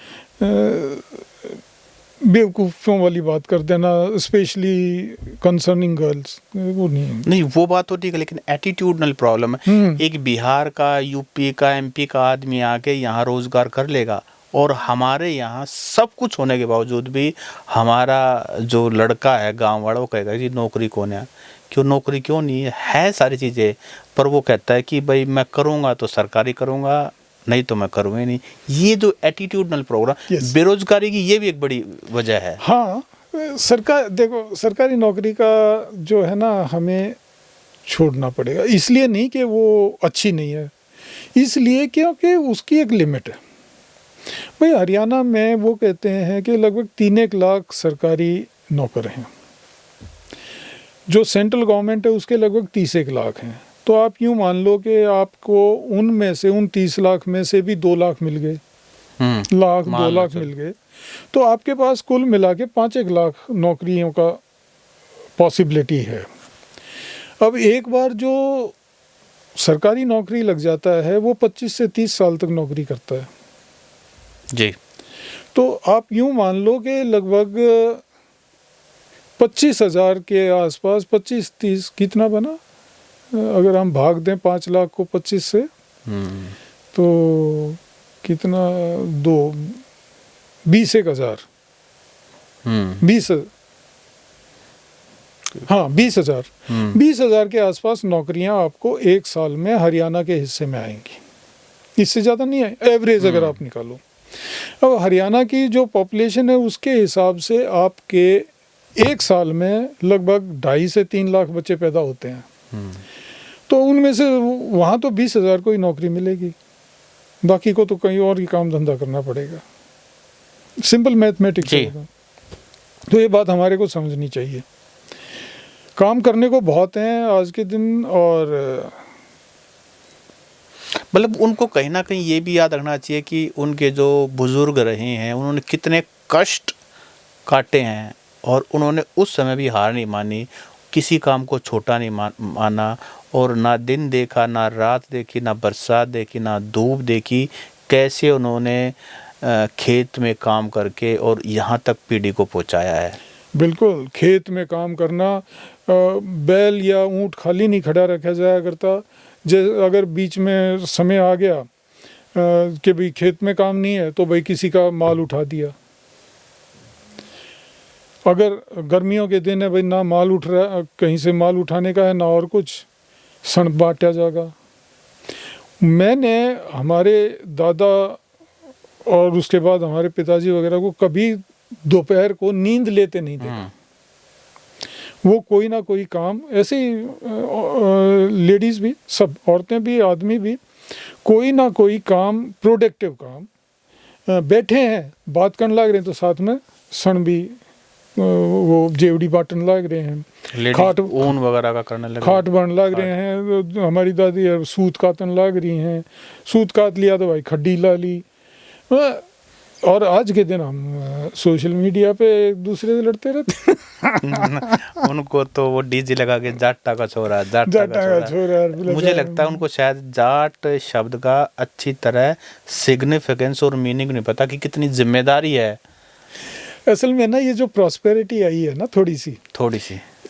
बेवकूफ़ों वाली बात कर देना, स्पेशली कंसर्निंग गर्ल्स, वो नहीं वो बात तो ठीक है, लेकिन एटीट्यूडनल प्रॉब्लम है। एक बिहार का, यूपी का, एमपी का आदमी आके यहाँ रोज़गार कर लेगा, और हमारे यहाँ सब कुछ होने के बावजूद भी हमारा जो लड़का है गांव वाला वो कहेगा जी नौकरी कौन है, क्यों नौकरी क्यों नहीं है, सारी चीज़ें, पर वो कहता है कि भाई मैं करूँगा तो सरकारी करूँगा, नहीं तो मैं करूँगा ही नहीं। ये जो एटीट्यूडनल प्रोग्राम, Yes. बेरोजगारी की ये भी एक बड़ी वजह है। हाँ, सरकार देखो, सरकारी नौकरी का जो है ना हमें छोड़ना पड़ेगा, इसलिए नहीं कि वो अच्छी नहीं है, इसलिए क्योंकि उसकी एक लिमिट है। भाई हरियाणा में वो कहते हैं कि लगभग 3 लाख सरकारी नौकर हैं, जो सेंट्रल गवर्नमेंट है उसके लगभग 30 लाख हैं। तो आप यूँ मान लो कि आपको उनमें से, उन 30 लाख में से भी 2 लाख मिल गए, लाख 2 लाख मिल गए, तो आपके पास कुल मिला के 5 लाख नौकरियों का पॉसिबिलिटी है। अब एक बार जो सरकारी नौकरी लग जाता है वो 25 से 30 साल तक नौकरी करता है जी। तो आप यूं मान लो कि लगभग 25,000 के आसपास, 25-30 कितना बना, अगर हम भाग दें 5 लाख को 25 से तो कितना, 20,000 20,000 20,000 के आसपास नौकरियां आपको एक साल में हरियाणा के हिस्से में आएंगी, इससे ज़्यादा नहीं है, एवरेज अगर आप निकालो। अब हरियाणा की जो पॉपुलेशन है उसके हिसाब से आपके एक साल में लगभग 2.5 से 3 लाख बच्चे पैदा होते हैं, तो उनमें से वहाँ तो 20,000 को ही नौकरी मिलेगी, बाकी को तो कहीं और ही काम धंधा करना पड़ेगा। सिंपल मैथमेटिक्स होगा। तो ये बात हमारे को समझनी चाहिए। काम करने को बहुत हैं आज के दिन, और मतलब उनको कहीं ना कहीं ये भी याद रखना चाहिए कि उनके जो बुजुर्ग रहे हैं उन्होंने कितने कष्ट काटे हैं, और उन्होंने उस समय भी हार नहीं मानी, किसी काम को छोटा नहीं माना, और ना दिन देखा, ना रात देखी, ना बरसात देखी, ना धूप देखी, कैसे उन्होंने खेत में काम करके और यहाँ तक पीढ़ी को पहुँचाया है। बिल्कुल, खेत में काम करना, बैल या ऊँट खाली नहीं खड़ा रखा जाया करता। अगर बीच में समय आ गया कि भाई खेत में काम नहीं है तो भाई किसी का माल उठा दिया। अगर गर्मियों के दिन है भाई, ना माल उठ रहा, कहीं से माल उठाने का है ना और कुछ, सण बांटा जाएगा। मैंने हमारे दादा और उसके बाद हमारे पिताजी वगैरह को कभी दोपहर को नींद लेते नहीं देखा। वो कोई ना कोई काम, ऐसे ही लेडीज़ भी, सब औरतें भी, आदमी भी, कोई ना कोई काम, प्रोडक्टिव काम, बैठे हैं बात करने लग रहे हैं तो साथ में सण भी वो जेवड़ी बांटने लग रहे हैं, खाट ऊन वगैरह का करने लगे, खाट बन लग रहे हैं। हमारी दादी सूत कातन लग रही हैं, सूत काट लिया तो भाई खड्डी ला ली। और आज के दिन हम सोशल मीडिया पे एक दूसरे से लड़ते रहते हैं। उनको तो वो डीजे लगा के जाटा का छोरा, जाटा का छोरा। मुझे लगता है उनको शायद जाट शब्द का अच्छी तरह सिग्निफिकेंस और मीनिंग नहीं पता कि कितनी जिम्मेदारी है। असल में ना ये जो प्रॉस्पेरिटी आई है ना थोड़ी सी,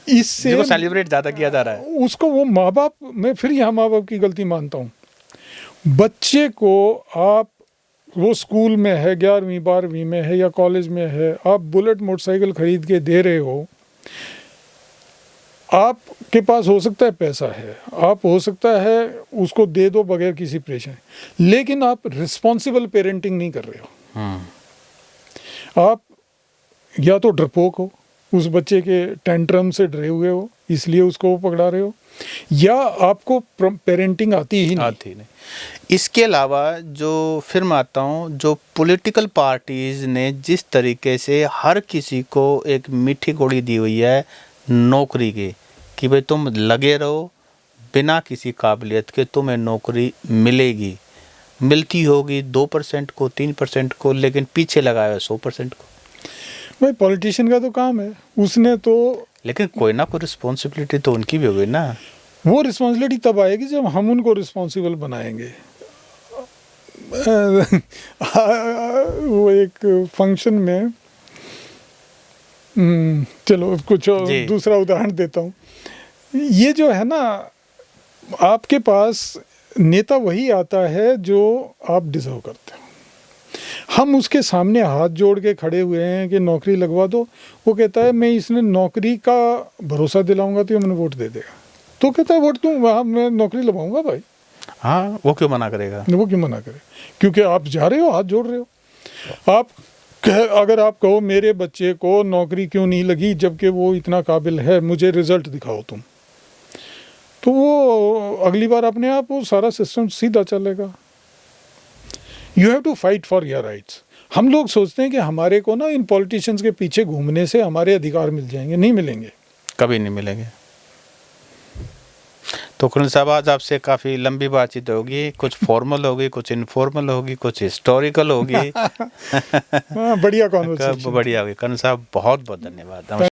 इससे सेलिब्रेट ज़्यादा किया जा रहा है, उसको वो माँ बाप, मैं फिर यहाँ माँ बाप की गलती मानता हूँ। बच्चे को आप, वो स्कूल में है, 11वीं 12वीं में है या कॉलेज में है, आप बुलेट मोटरसाइकिल खरीद के दे रहे हो। आपके पास हो सकता है पैसा है, आप हो सकता है उसको दे दो बगैर किसी प्रेशर, लेकिन आप रिस्पॉन्सिबल पेरेंटिंग नहीं कर रहे हो। आप या तो डरपोक हो, उस बच्चे के टेंट्रम से डरे हुए हो इसलिए उसको वो पकड़ा रहे हो, या आपको पेरेंटिंग आती ही नहीं। इसके अलावा जो फिर मैं आता हूँ, जो पॉलिटिकल पार्टीज़ ने जिस तरीके से हर किसी को एक मीठी गोली दी हुई है नौकरी की, कि भाई तुम लगे रहो, बिना किसी काबिलियत के तुम्हें नौकरी मिलेगी, मिलती होगी 2% को, 3% को, लेकिन पीछे लगाया है 100% को। भाई पॉलिटिशियन का तो काम है, उसने तो, लेकिन कोई ना कोई रिस्पॉन्सिबिलिटी तो उनकी भी होगी ना। वो रिस्पॉन्सिबिलिटी तब आएगी जब हम उनको रिस्पॉन्सिबल बनाएंगे। वो एक फंक्शन में, चलो कुछ दूसरा उदाहरण देता हूँ। ये जो है ना, आपके पास नेता वही आता है जो आप डिजर्व करते हो। हम उसके सामने हाथ जोड़ के खड़े हुए हैं कि नौकरी लगवा दो, वो कहता है मैं इसने नौकरी का भरोसा दिलाऊंगा तो ये मैंने वोट दे देगा। तो कहता है वोट दूँ, वहाँ मैं नौकरी लगवाऊंगा भाई। हाँ, वो क्यों मना करेगा? वो क्यों मना करे? क्योंकि आप जा रहे हो, हाथ जोड़ रहे हो। आप अगर आप कहो मेरे बच्चे को नौकरी क्यों नहीं लगी जबकि वो इतना काबिल है, मुझे रिजल्ट दिखाओ तुम, तो वो अगली बार अपने आप वो सारा सिस्टम सीधा चलेगा। You have to fight for your rights. हम लोग सोचते हैं कि हमारे को ना इन पॉलिटिशियंस के पीछे घूमने से हमारे अधिकार मिल जाएंगे, नहीं मिलेंगे, कभी नहीं मिलेंगे। तो कुरन साहब, आज आपसे काफ़ी लंबी बातचीत होगी, कुछ फॉर्मल होगी, कुछ इनफॉर्मल होगी, कुछ हिस्टोरिकल होगी। हाँ, बढ़िया कॉन्वर्सेशन। बढ़िया होगी। कुरन साहब, बहुत बहुत धन्यवाद।